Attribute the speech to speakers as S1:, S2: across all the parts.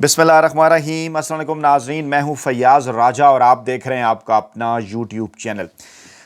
S1: بسم اللہ الرحمن الرحیم۔ السلام علیکم ناظرین، میں ہوں فیاض راجہ اور آپ دیکھ رہے ہیں آپ کا اپنا یوٹیوب چینل۔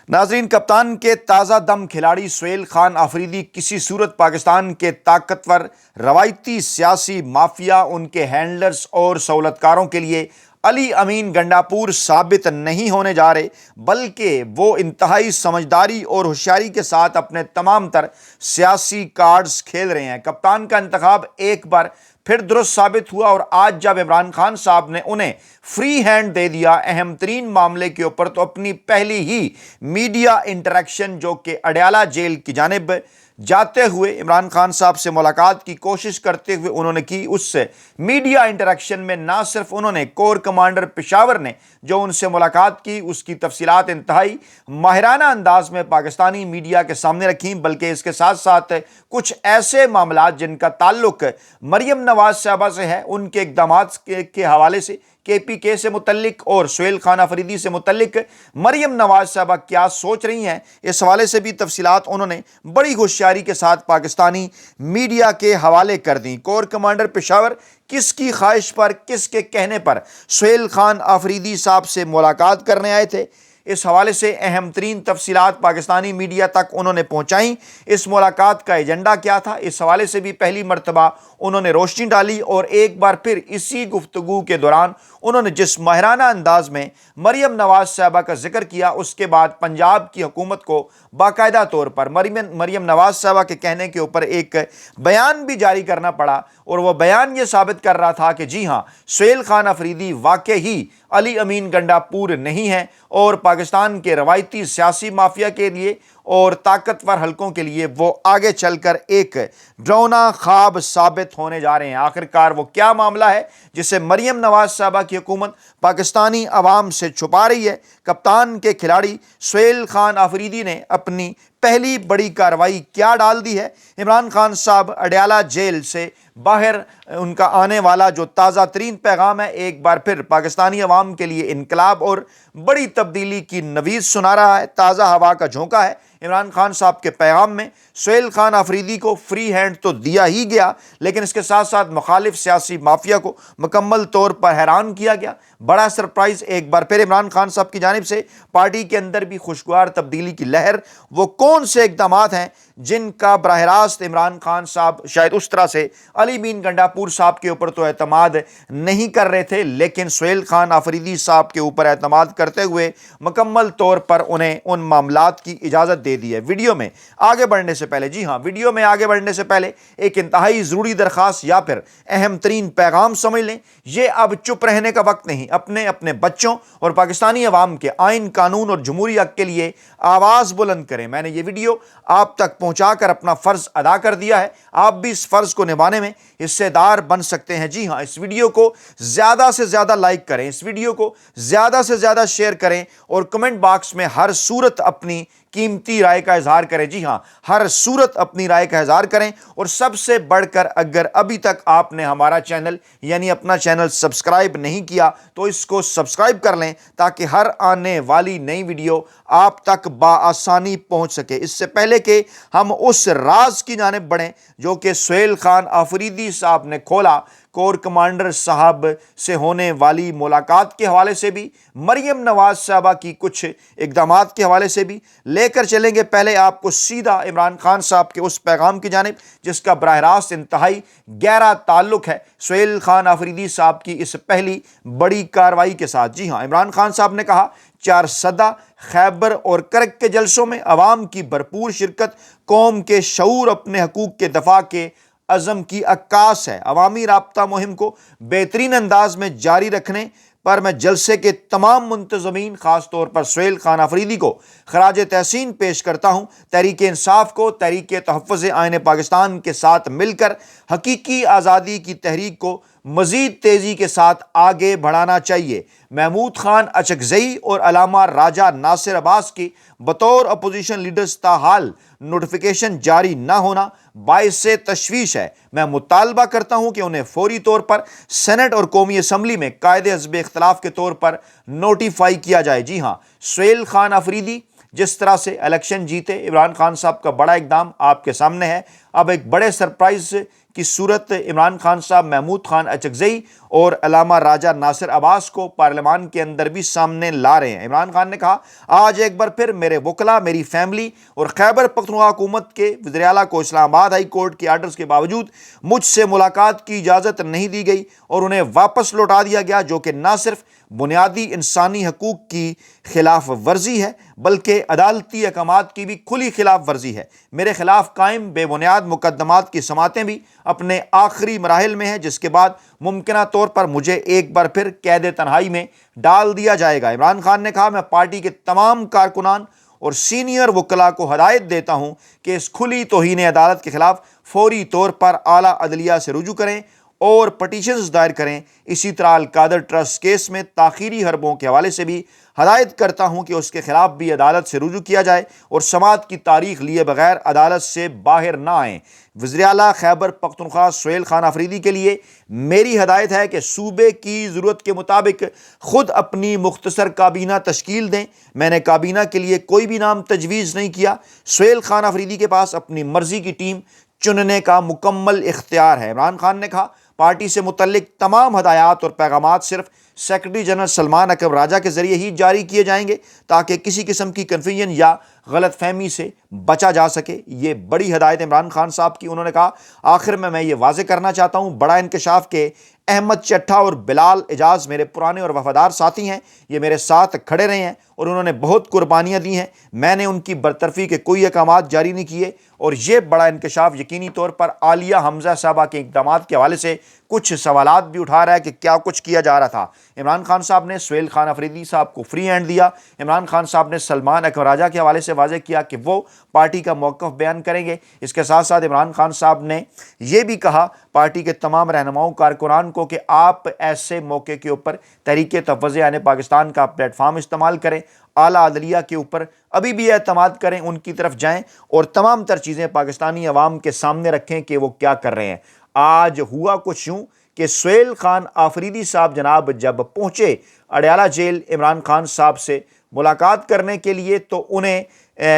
S1: ناظرین، کپتان کے تازہ دم کھلاڑی سہیل خان آفریدی کسی صورت پاکستان کے طاقتور روایتی سیاسی مافیا، ان کے ہینڈلرز اور سہولتکاروں کے لیے علی امین گنڈاپور ثابت نہیں ہونے جا رہے، بلکہ وہ انتہائی سمجھداری اور ہوشیاری کے ساتھ اپنے تمام تر سیاسی کارڈز کھیل رہے ہیں۔ کپتان کا انتخاب ایک بار پھر درست ثابت ہوا، اور آج جب عمران خان صاحب نے انہیں فری ہینڈ دے دیا اہم ترین معاملے کے اوپر، تو اپنی پہلی ہی میڈیا انٹریکشن جو کہ اڈیالہ جیل کی جانب جاتے ہوئے عمران خان صاحب سے ملاقات کی کوشش کرتے ہوئے انہوں نے کی، اس سے میڈیا انٹریکشن میں نہ صرف انہوں نے کور کمانڈر پشاور نے جو ان سے ملاقات کی اس کی تفصیلات انتہائی ماہرانہ انداز میں پاکستانی میڈیا کے سامنے رکھیں، بلکہ اس کے ساتھ ساتھ کچھ ایسے معاملات جن کا تعلق مریم نواز صاحبہ سے ہے، ان کے اقدامات کے حوالے سے، کے پی کے سے متعلق اور سہیل خان آفریدی سے متعلق مریم نواز صاحبہ کیا سوچ رہی ہیں، اس حوالے سے بھی تفصیلات انہوں نے بڑی ہوشیاری کے ساتھ پاکستانی میڈیا کے حوالے کر دیں۔ کور کمانڈر پشاور کس کی خواہش پر، کس کے کہنے پر سہیل خان آفریدی صاحب سے ملاقات کرنے آئے تھے، اس حوالے سے اہم ترین تفصیلات پاکستانی میڈیا تک انہوں نے پہنچائیں۔ اس ملاقات کا ایجنڈا کیا تھا، اس حوالے سے بھی پہلی مرتبہ انہوں نے روشنی ڈالی، اور ایک بار پھر اسی گفتگو کے دوران انہوں نے جس ماہرانہ انداز میں مریم نواز صاحبہ کا ذکر کیا، اس کے بعد پنجاب کی حکومت کو باقاعدہ طور پر مریم نواز صاحبہ کے کہنے کے اوپر ایک بیان بھی جاری کرنا پڑا، اور وہ بیان یہ ثابت کر رہا تھا کہ جی ہاں، سہیل خان آفریدی واقعی علی امین گنڈاپور نہیں ہیں، اور پاکستان کے روایتی سیاسی مافیا کے لیے اور طاقتور حلقوں کے لیے وہ آگے چل کر ایک ڈراؤنا خواب ثابت ہونے جا رہے ہیں۔ آخرکار وہ کیا معاملہ ہے جسے مریم نواز صاحبہ کی حکومت پاکستانی عوام سے چھپا رہی ہے؟ کپتان کے کھلاڑی سہیل خان آفریدی نے اپنی پہلی بڑی کارروائی کیا ڈال دی ہے؟ عمران خان صاحب اڈیالہ جیل سے باہر ان کا آنے والا جو تازہ ترین پیغام ہے، ایک بار پھر پاکستانی عوام کے لیے انقلاب اور بڑی تبدیلی کی نوید سنا رہا ہے، تازہ ہوا کا جھونکا ہے۔ عمران خان صاحب کے پیغام میں سہیل خان آفریدی کو فری ہینڈ تو دیا ہی گیا، لیکن اس کے ساتھ ساتھ مخالف سیاسی مافیا کو مکمل طور پر حیران کیا گیا۔ بڑا سرپرائز ایک بار پھر عمران خان صاحب کی جانب سے پارٹی کے اندر بھی خوشگوار تبدیلی کی لہر۔ وہ کون سے اقدامات ہیں جن کا براہ راست عمران خان صاحب شاید اس طرح سے علی امین گنڈاپور صاحب کے اوپر تو اعتماد نہیں کر رہے تھے، لیکن سہیل خان آفریدی صاحب کے اوپر اعتماد کرتے ہوئے مکمل طور پر انہیں ان معاملات کی اجازت دے دی ہے۔ ویڈیو میں آگے بڑھنے سے پہلے، جی ہاں، ویڈیو میں آگے بڑھنے سے پہلے ایک انتہائی ضروری درخواست یا پھر اہم ترین پیغام سمجھ لیں۔ یہ اب چپ رہنے کا وقت نہیں، اپنے بچوں اور پاکستانی عوام کے آئین، قانون اور جمہوری حق کے لیے آواز بلند کریں۔ میں نے یہ ویڈیو آپ تک پہنچا کر اپنا فرض ادا کر دیا ہے، آپ بھی اس فرض کو نبھانے میں حصے دار بن سکتے ہیں۔ جی ہاں، اس ویڈیو کو زیادہ سے زیادہ لائک کریں، اس ویڈیو کو زیادہ سے زیادہ شیئر کریں، اور کمنٹ باکس میں ہر صورت اپنی قیمتی رائے کا اظہار کریں۔ جی ہاں، ہر صورت اپنی رائے کا اظہار کریں، اور سب سے بڑھ کر اگر ابھی تک آپ نے ہمارا چینل یعنی اپنا چینل سبسکرائب نہیں کیا تو اس کو سبسکرائب کر لیں، تاکہ ہر آنے والی نئی ویڈیو آپ تک بآسانی پہنچ سکے۔ اس سے پہلے کہ ہم اس راز کی جانب بڑھیں جو کہ سہیل خان آفریدی صاحب نے کھولا، کور کمانڈر صاحب سے ہونے والی ملاقات کے حوالے سے بھی، مریم نواز صاحبہ کی کچھ اقدامات کے حوالے سے بھی لے کر چلیں گے۔ پہلے آپ کو سیدھا عمران خان صاحب کے اس پیغام کی جانب جس کا براہ راست انتہائی گہرا تعلق ہے سہیل خان آفریدی صاحب کی اس پہلی بڑی کارروائی کے ساتھ۔ جی ہاں، عمران خان صاحب نے کہا، چارسدہ، خیبر اور کرک کے جلسوں میں عوام کی بھرپور شرکت قوم کے شعور، اپنے حقوق کے دفاع کے عزم کی عکاس ہے۔ عوامی رابطہ مہم کو بہترین انداز میں جاری رکھنے پر میں جلسے کے تمام منتظمین، خاص طور پر سہیل خان آفریدی کو خراج تحسین پیش کرتا ہوں۔ تحریک انصاف کو تحریک تحفظ آئین پاکستان کے ساتھ مل کر حقیقی آزادی کی تحریک کو مزید تیزی کے ساتھ آگے بڑھانا چاہیے۔ محمود خان اچکزئی اور علامہ راجہ ناصر عباس کی بطور اپوزیشن لیڈرز تاحال نوٹیفیکیشن جاری نہ ہونا باعث تشویش ہے۔ میں مطالبہ کرتا ہوں کہ انہیں فوری طور پر سینٹ اور قومی اسمبلی میں قائد حزب اختلاف کے طور پر نوٹیفائی کیا جائے۔ جی ہاں، سہیل خان آفریدی جس طرح سے الیکشن جیتے، عمران خان صاحب کا بڑا اقدام آپ کے سامنے ہے۔ اب ایک بڑے سرپرائز کی صورت عمران خان صاحب محمود خان اچکزئی اور علامہ راجہ ناصر عباس کو پارلیمان کے اندر بھی سامنے لا رہے ہیں۔ عمران خان نے کہا آج ایک بار پھر میرے وکلاء، میری فیملی اور خیبر پختونخوا حکومت کے وزیر اعلیٰ کو اسلام آباد ہائی کورٹ کے آرڈرز کے باوجود مجھ سے ملاقات کی اجازت نہیں دی گئی اور انہیں واپس لوٹا دیا گیا، جو کہ نہ صرف بنیادی انسانی حقوق کی خلاف ورزی ہے بلکہ عدالتی احکامات کی بھی کھلی خلاف ورزی ہے۔ میرے خلاف قائم بے بنیاد مقدمات کی سماعتیں بھی اپنے آخری مراحل میں ہیں، جس کے بعد ممکنہ طور پر مجھے ایک بار پھر قید تنہائی میں ڈال دیا جائے گا۔ عمران خان نے کہا میں پارٹی کے تمام کارکنان اور سینئر وکلاء کو ہدایت دیتا ہوں کہ اس کھلی توہین عدالت کے خلاف فوری طور پر اعلیٰ عدلیہ سے رجوع کریں اور پٹیشنز دائر کریں۔ اسی طرح القادر ٹرسٹ کیس میں تاخیری حربوں کے حوالے سے بھی ہدایت کرتا ہوں کہ اس کے خلاف بھی عدالت سے رجوع کیا جائے اور سماعت کی تاریخ لیے بغیر عدالت سے باہر نہ آئیں۔ وزیر اعلیٰ خیبر پختونخوا سہیل خان آفریدی کے لیے میری ہدایت ہے کہ صوبے کی ضرورت کے مطابق خود اپنی مختصر کابینہ تشکیل دیں۔ میں نے کابینہ کے لیے کوئی بھی نام تجویز نہیں کیا۔ سہیل خان آفریدی کے پاس اپنی مرضی کی ٹیم چننے کا مکمل اختیار ہے۔ عمران خان نے کہا پارٹی سے متعلق تمام ہدایات اور پیغامات صرف سیکرٹری جنرل سلمان اکرم راجہ کے ذریعے ہی جاری کیے جائیں گے تاکہ کسی قسم کی کنفیوژن یا غلط فہمی سے بچا جا سکے۔ یہ بڑی ہدایت عمران خان صاحب کی۔ انہوں نے کہا آخر میں یہ واضح کرنا چاہتا ہوں بڑا انکشاف کہ احمد چٹھا اور بلال اعجاز میرے پرانے اور وفادار ساتھی ہیں، یہ میرے ساتھ کھڑے رہے ہیں اور انہوں نے بہت قربانیاں دی ہیں۔ میں نے ان کی برطرفی کے کوئی احکامات جاری نہیں کیے اور یہ بڑا انکشاف یقینی طور پر عالیہ حمزہ صاحبہ کے اقدامات کے حوالے سے کچھ سوالات بھی اٹھا رہا ہے کہ کیا کچھ کیا جا رہا تھا۔ عمران خان صاحب نے سہیل خان آفریدی صاحب کو فری ہینڈ دیا۔ عمران خان صاحب نے سلمان اکرم راجہ کے حوالے سے واضح کیا کہ وہ پارٹی کا موقف بیان کریں گے۔ اس کے ساتھ ساتھ عمران خان صاحب نے یہ بھی کہا پارٹی کے تمام رہنماؤں کارکنان کو کہ آپ ایسے موقع کے اوپر تحریک تفویض آئین پاکستان کا پلیٹ فارم استعمال کریں، اعلیٰ عدلیہ کے اوپر ابھی بھی اعتماد کریں، ان کی طرف جائیں اور تمام تر چیزیں پاکستانی عوام کے سامنے رکھیں کہ وہ کیا کر رہے ہیں۔ آج ہوا کچھ یوں کہ سہیل خان آفریدی صاحب جناب جب پہنچے اڈیالہ جیل عمران خان صاحب سے ملاقات کرنے کے لیے تو انہیں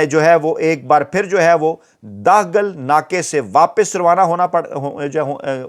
S1: جو ہے وہ ایک بار پھر جو ہے وہ داغل ناکے سے واپس روانہ ہونا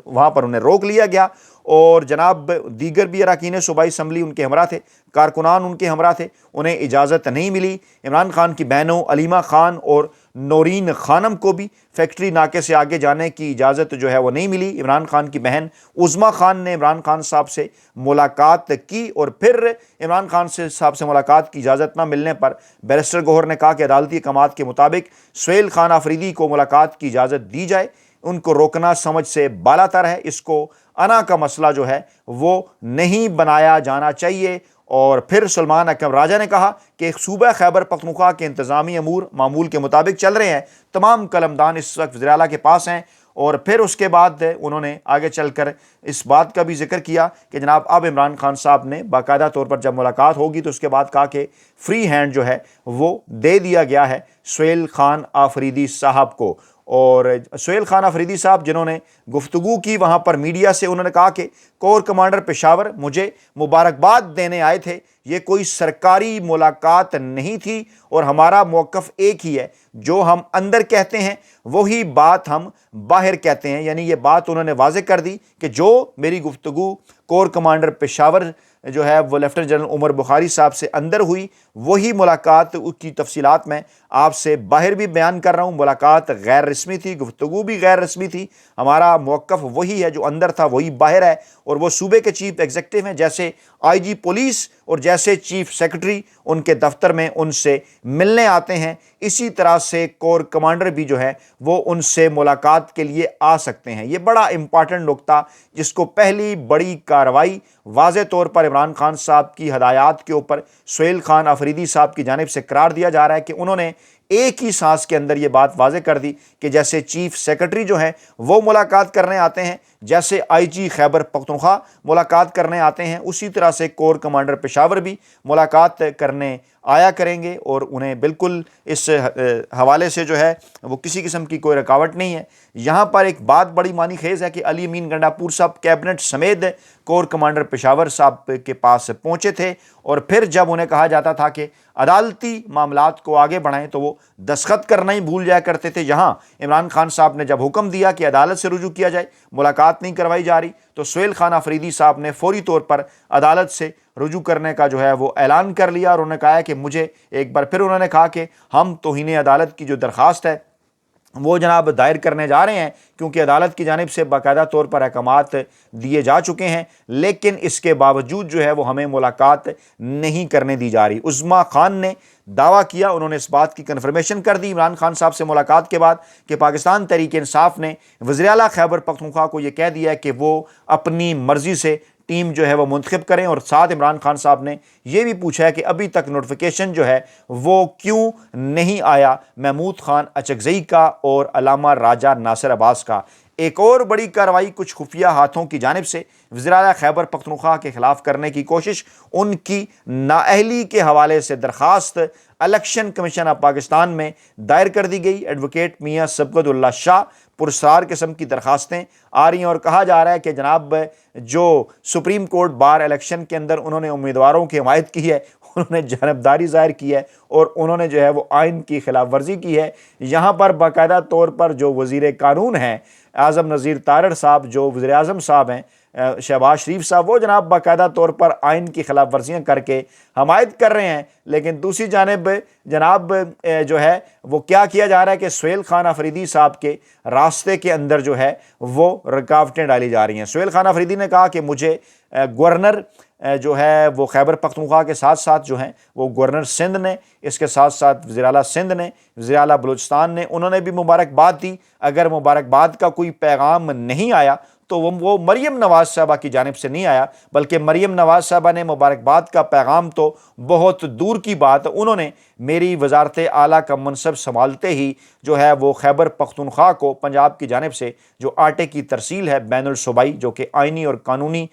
S1: وہاں پر انہیں روک لیا گیا اور جناب دیگر بھی اراکین صوبائی اسمبلی ان کے ہمراہ تھے، کارکنان ان کے ہمراہ تھے، انہیں اجازت نہیں ملی۔ عمران خان کی بہنوں علیمہ خان اور نورین خانم کو بھی فیکٹری ناکے سے آگے جانے کی اجازت جو ہے وہ نہیں ملی۔ عمران خان کی بہن عظمیٰ خان نے عمران خان صاحب سے ملاقات کی اور پھر عمران خان صاحب سے ملاقات کی اجازت نہ ملنے پر بیرسٹر گوہر نے کہا کہ عدالتی احکامات کے مطابق سہیل خان آفریدی کو ملاقات کی اجازت دی جائے۔ ان کو روکنا سمجھ سے بالاتر ہے، اس کو انا کا مسئلہ جو ہے وہ نہیں بنایا جانا چاہیے۔ اور پھر سلمان اکرم راجہ نے کہا کہ صوبہ خیبر پختونخوا کے انتظامی امور معمول کے مطابق چل رہے ہیں، تمام قلمدان اس وقت وزیر اعلیٰ کے پاس ہیں۔ اور پھر اس کے بعد انہوں نے آگے چل کر اس بات کا بھی ذکر کیا کہ جناب اب عمران خان صاحب نے باقاعدہ طور پر جب ملاقات ہوگی تو اس کے بعد کہا کہ فری ہینڈ جو ہے وہ دے دیا گیا ہے سہیل خان آفریدی صاحب کو۔ اور سہیل خان آفریدی صاحب جنہوں نے گفتگو کی وہاں پر میڈیا سے، انہوں نے کہا کہ کور کمانڈر پشاور مجھے مبارکباد دینے آئے تھے، یہ کوئی سرکاری ملاقات نہیں تھی اور ہمارا موقف ایک ہی ہے، جو ہم اندر کہتے ہیں وہی بات ہم باہر کہتے ہیں۔ یعنی یہ بات انہوں نے واضح کر دی کہ جو میری گفتگو کور کمانڈر پشاور جو ہے وہ لیفٹیننٹ جنرل عمر بخاری صاحب سے اندر ہوئی، وہی ملاقات کی تفصیلات میں آپ سے باہر بھی بیان کر رہا ہوں۔ ملاقات غیر رسمی تھی، گفتگو بھی غیر رسمی تھی، ہمارا موقف وہی ہے، جو اندر تھا وہی باہر ہے۔ اور وہ صوبے کے چیف ایگزیکٹو ہیں، جیسے آئی جی پولیس اور جیسے چیف سیکرٹری ان کے دفتر میں ان سے ملنے آتے ہیں، اسی طرح سے کور کمانڈر بھی جو ہے وہ ان سے ملاقات کے لیے آ سکتے ہیں۔ یہ بڑا امپارٹنٹ نکتہ جس کو پہلی بڑی کارروائی واضح طور پر عمران خان صاحب کی ہدایات کے اوپر سہیل خان آفریدی صاحب کی جانب سے قرار دیا جا رہا ہے کہ انہوں نے ایک ہی سانس کے اندر یہ بات واضح کر دی کہ جیسے چیف سیکرٹری جو ہیں وہ ملاقات کرنے آتے ہیں، جیسے آئی جی خیبر پختونخوا ملاقات کرنے آتے ہیں اسی طرح سے کور کمانڈر پشاور بھی ملاقات کرنے آیا کریں گے، اور انہیں بالکل اس حوالے سے جو ہے وہ کسی قسم کی کوئی رکاوٹ نہیں ہے۔ یہاں پر ایک بات بڑی معنی خیز ہے کہ علی امین گنڈاپور صاحب کیبنٹ سمیت کور کمانڈر پشاور صاحب کے پاس پہنچے تھے، اور پھر جب انہیں کہا جاتا تھا کہ عدالتی معاملات کو آگے بڑھائیں تو وہ دستخط کرنا ہی بھول جایا کرتے تھے۔ یہاں عمران خان صاحب نے جب حکم دیا کہ عدالت سے رجوع کیا جائے، ملاقات نہیں کروائی جا رہی، تو سہیل خان آفریدی صاحب نے فوری طور پر عدالت سے رجوع کرنے کا جو ہے وہ اعلان کر لیا، اور انہوں نے کہا کہ مجھے ایک بار پھر انہوں نے کہا کہ ہم توہین عدالت کی جو درخواست ہے وہ جناب دائر کرنے جا رہے ہیں، کیونکہ عدالت کی جانب سے باقاعدہ طور پر احکامات دیے جا چکے ہیں، لیکن اس کے باوجود جو ہے وہ ہمیں ملاقات نہیں کرنے دی جا رہی۔ عظمیٰ خان نے دعویٰ کیا، انہوں نے اس بات کی کنفرمیشن کر دی عمران خان صاحب سے ملاقات کے بعد کہ پاکستان تحریک انصاف نے وزیر اعلیٰ خیبر پختونخوا کو یہ کہہ دیا ہے کہ وہ اپنی مرضی سے ٹیم جو ہے وہ منتخب کریں، اور ساتھ عمران خان صاحب نے یہ بھی پوچھا ہے کہ ابھی تک نوٹیفیکیشن جو ہے وہ کیوں نہیں آیا محمود خان اچکزئی کا اور علامہ راجہ ناصر عباس کا۔ ایک اور بڑی کارروائی کچھ خفیہ ہاتھوں کی جانب سے وزیر اعلیٰ خیبر پختونخوا کے خلاف کرنے کی کوشش، ان کی نااہلی کے حوالے سے درخواست الیکشن کمیشن آف پاکستان میں دائر کر دی گئی۔ ایڈوکیٹ میاں سبقت اللہ شاہ پرسرار قسم کی درخواستیں آ رہی ہیں، اور کہا جا رہا ہے کہ جناب جو سپریم کورٹ بار الیکشن کے اندر انہوں نے امیدواروں کی حمایت کی ہے، انہوں نے جانبداری ظاہر کی ہے، اور انہوں نے جو ہے وہ آئین کی خلاف ورزی کی ہے۔ یہاں پر باقاعدہ طور پر جو وزیر قانون ہیں اعظم نذیر تارڑ صاحب، جو وزیر اعظم صاحب ہیں شہباز شریف صاحب، وہ جناب باقاعدہ طور پر آئین کی خلاف ورزیاں کر کے حمایت کر رہے ہیں، لیکن دوسری جانب جناب جو ہے وہ کیا جا رہا ہے کہ سہیل خان آفریدی صاحب کے راستے کے اندر جو ہے وہ رکاوٹیں ڈالی جا رہی ہیں۔ سہیل خان آفریدی نے کہا کہ مجھے گورنر جو ہے وہ خیبر پختونخوا کے ساتھ ساتھ جو ہیں وہ گورنر سندھ نے، اس کے ساتھ ساتھ وزیر اعلیٰ سندھ نے، وزیر اعلیٰ بلوچستان نے، انہوں نے بھی مبارکباد دی۔ اگر مبارکباد کا کوئی پیغام نہیں آیا تو وہ مریم نواز صاحبہ کی جانب سے نہیں آیا، بلکہ مریم نواز صاحبہ نے مبارکباد کا پیغام تو بہت دور کی بات، انہوں نے میری وزارت اعلیٰ کا منصب سنبھالتے ہی جو ہے وہ خیبر پختونخوا کو پنجاب کی جانب سے جو آٹے کی ترسیل ہے بین الصوبائی، جو کہ آئینی اور قانونی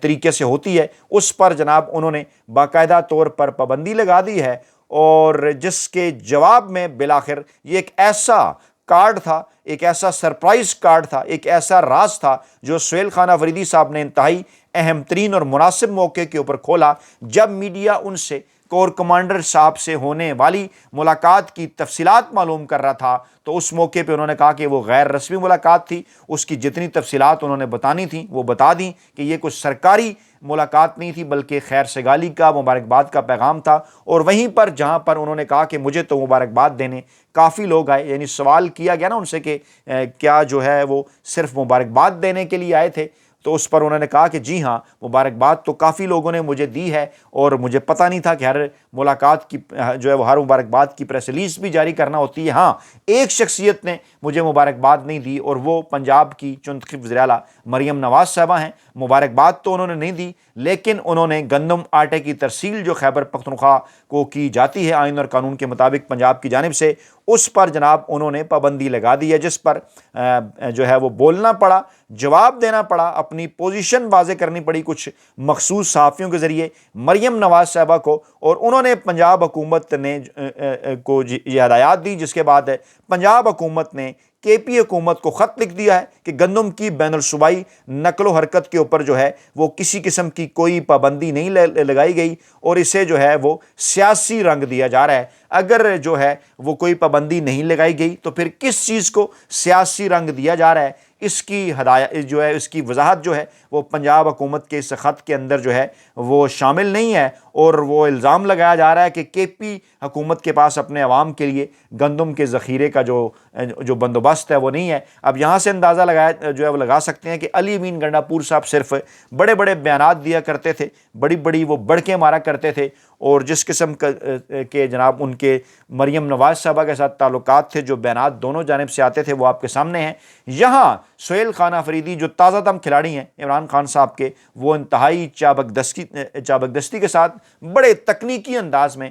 S1: طریقے سے ہوتی ہے، اس پر جناب انہوں نے باقاعدہ طور پر پابندی لگا دی ہے، اور جس کے جواب میں بالآخر یہ ایک ایسا کارڈ تھا، ایک ایسا سرپرائز کارڈ تھا، ایک ایسا راز تھا جو سہیل خان آفریدی صاحب نے انتہائی اہم ترین اور مناسب موقع کے اوپر کھولا، جب میڈیا ان سے کور کمانڈر صاحب سے ہونے والی ملاقات کی تفصیلات معلوم کر رہا تھا، تو اس موقع پہ انہوں نے کہا کہ وہ غیر رسمی ملاقات تھی، اس کی جتنی تفصیلات انہوں نے بتانی تھیں وہ بتا دیں کہ یہ کچھ سرکاری ملاقات نہیں تھی بلکہ خیر سگالی کا، مبارکباد کا پیغام تھا۔ اور وہیں پر جہاں پر انہوں نے کہا کہ مجھے تو مبارکباد دینے کافی لوگ آئے، یعنی سوال کیا گیا نا ان سے کہ کیا جو ہے وہ صرف مبارکباد دینے کے لیے آئے تھے، تو اس پر انہوں نے کہا کہ جی ہاں، مبارکباد تو کافی لوگوں نے مجھے دی ہے، اور مجھے پتہ نہیں تھا کہ ہر ملاقات کی جو ہے وہ ہر مبارکباد کی پریس ریلیز بھی جاری کرنا ہوتی ہے۔ ہاں، ایک شخصیت نے مجھے مبارکباد نہیں دی، اور وہ پنجاب کی منتخب وزیر اعلیٰ مریم نواز صاحبہ ہیں۔ مبارکباد تو انہوں نے نہیں دی، لیکن انہوں نے گندم آٹے کی ترسیل جو خیبر پختونخوا کو کی جاتی ہے آئین اور قانون کے مطابق پنجاب کی جانب سے، اس پر جناب انہوں نے پابندی لگا دی ہے، جس پر جو ہے وہ بولنا پڑا، جواب دینا پڑا، اپنی پوزیشن واضح کرنی پڑی کچھ مخصوص صحافیوں کے ذریعے مریم نواز صاحبہ کو، اور انہوں نے پنجاب حکومت نے کو یہ ہدایات دی، جس کے بعد پنجاب حکومت نے کے پی حکومت کو خط لکھ دیا ہے کہ گندم کی بین الصوبائی نقل و حرکت کے اوپر جو ہے وہ کسی قسم کی کوئی پابندی نہیں لگائی گئی، اور اسے جو ہے وہ سیاسی رنگ دیا جا رہا ہے۔ اگر جو ہے وہ کوئی پابندی نہیں لگائی گئی تو پھر کس چیز کو سیاسی رنگ دیا جا رہا ہے، اس کی ہدایت جو ہے، اس کی وضاحت جو ہے وہ پنجاب حکومت کے اس خط کے اندر جو ہے وہ شامل نہیں ہے، اور وہ الزام لگایا جا رہا ہے کہ کے پی حکومت کے پاس اپنے عوام کے لیے گندم کے ذخیرے کا جو بندوبست ہے وہ نہیں ہے۔ اب یہاں سے اندازہ لگایا جو ہے وہ لگا سکتے ہیں کہ علی امین گنڈاپور صاحب صرف بڑے بڑے بیانات دیا کرتے تھے، بڑی بڑی وہ بڑکیں مارا کرتے تھے، اور جس قسم کے جناب ان کے مریم نواز صاحبہ کے ساتھ تعلقات تھے، جو بیانات دونوں جانب سے آتے تھے، وہ آپ کے سامنے ہیں۔ یہاں سہیل خان آفریدی جو تازہ دم کھلاڑی ہیں عمران خان صاحب کے، وہ انتہائی چابک دستی کے ساتھ بڑے تکنیکی انداز میں